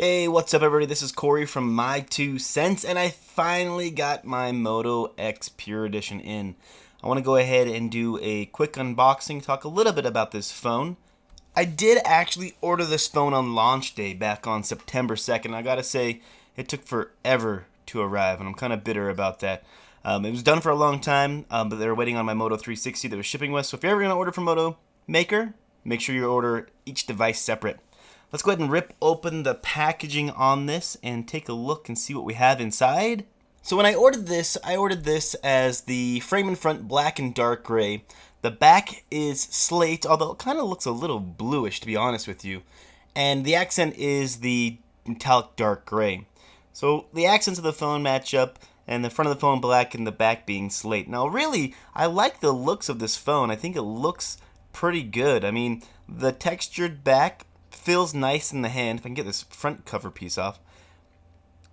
Hey, what's up everybody? This is Corey from My Two Cents, and I finally got my Moto X Pure Edition in. I want to go ahead and do a quick unboxing, talk a little bit about this phone. I did actually order this phone on launch day back on September 2nd. I gotta say, it took forever to arrive, and I'm kind of bitter about that. It was done for a long time, but they were waiting on my Moto 360 that was shipping with, so if you're ever going to order from Moto Maker, make sure you order each device separate. Let's go ahead and rip open the packaging on this and take a look and see what we have inside. So when I ordered this as the frame in front black and dark gray. The back is slate, although it kind of looks a little bluish to be honest with you. And the accent is the metallic dark gray. So the accents of the phone match up, and the front of the phone black and the back being slate. Now really, I like the looks of this phone. I think it looks pretty good. I mean, the textured back feels nice in the hand. If I can get this front cover piece off.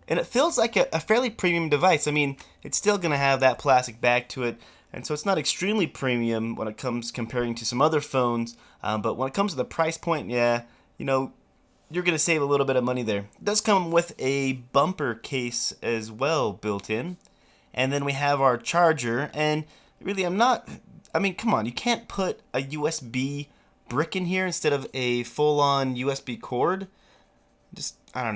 And it feels like a fairly premium device. I mean, it's still going to have that plastic back to it. And so it's not extremely premium when it comes comparing to some other phones. But when it comes to the price point, yeah, you're going to save a little bit of money there. It does come with a bumper case as well built in. And then we have our charger. And really, come on, you can't put a USB brick in here instead of a full-on USB cord. I'm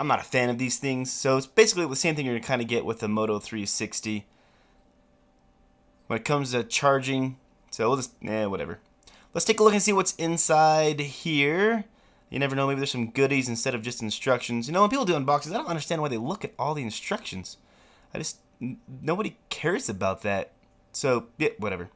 not a fan of these things. So it's basically the same thing you're gonna kind of get with the Moto 360 when it comes to charging. So we'll just whatever. Let's take a look and see what's inside here. You never know, maybe there's some goodies instead of just instructions. When people do unboxings, I don't understand why they look at all the instructions. Nobody cares about that. So yeah, whatever.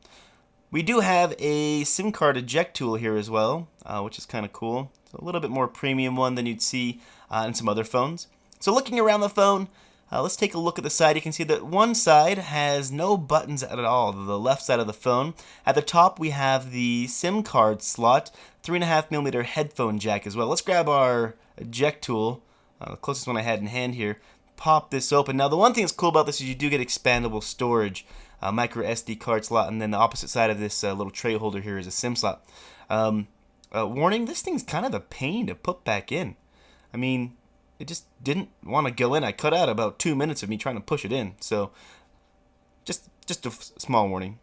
We do have a SIM card eject tool here as well, which is kind of cool. It's a little bit more premium one than you'd see in some other phones. So looking around the phone, let's take a look at the side. You can see that one side has no buttons at all, the left side of the phone. At the top we have the SIM card slot, 3.5mm headphone jack as well. Let's grab our eject tool, the closest one I had in hand here. Pop this open. Now the one thing that's cool about this is you do get expandable storage. Micro SD card slot, and then the opposite side of this little tray holder here is a SIM slot. Warning, this thing's kind of a pain to put back in. I mean, it just didn't want to go in. I cut out about 2 minutes of me trying to push it in, so just a small warning.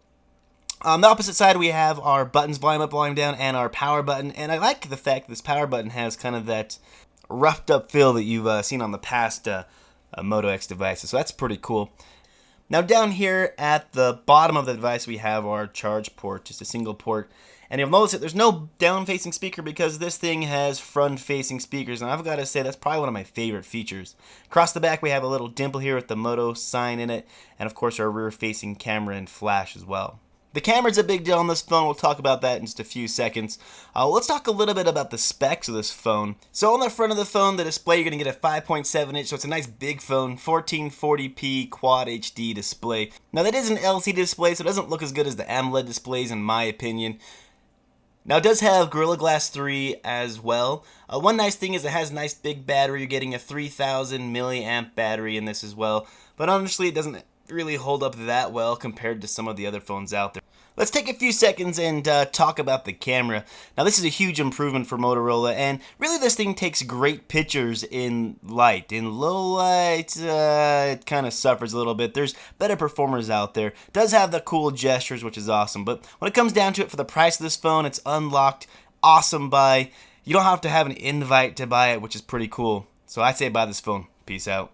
On the opposite side, we have our buttons, volume up, volume down, and our power button, and I like the fact that this power button has kind of that roughed up feel that you've seen on the past Moto X devices, so that's pretty cool. Now down here at the bottom of the device we have our charge port, just a single port. And you'll notice that there's no down-facing speaker because this thing has front-facing speakers, and I've got to say that's probably one of my favorite features. Across the back we have a little dimple here with the Moto sign in it, and of course our rear-facing camera and flash as well. The camera's a big deal on this phone. We'll talk about that in just a few seconds. Let's talk a little bit about the specs of this phone. So on the front of the phone, the display, you're going to get a 5.7 inch, so it's a nice big phone, 1440p Quad HD display. Now that is an LCD display, so it doesn't look as good as the AMOLED displays in my opinion. Now it does have Gorilla Glass 3 as well. One nice thing is it has a nice big battery. You're getting a 3000 milliamp battery in this as well. But honestly, it doesn't really hold up that well compared to some of the other phones out there. Let's take a few seconds and talk about the camera. Now this is a huge improvement for Motorola, and really this thing takes great pictures in light. In low light, it kind of suffers a little bit. There's better performers out there. It does have the cool gestures, which is awesome, but when it comes down to it, for the price of this phone, it's unlocked, awesome buy. You don't have to have an invite to buy it, which is pretty cool. So I'd say buy this phone. Peace out.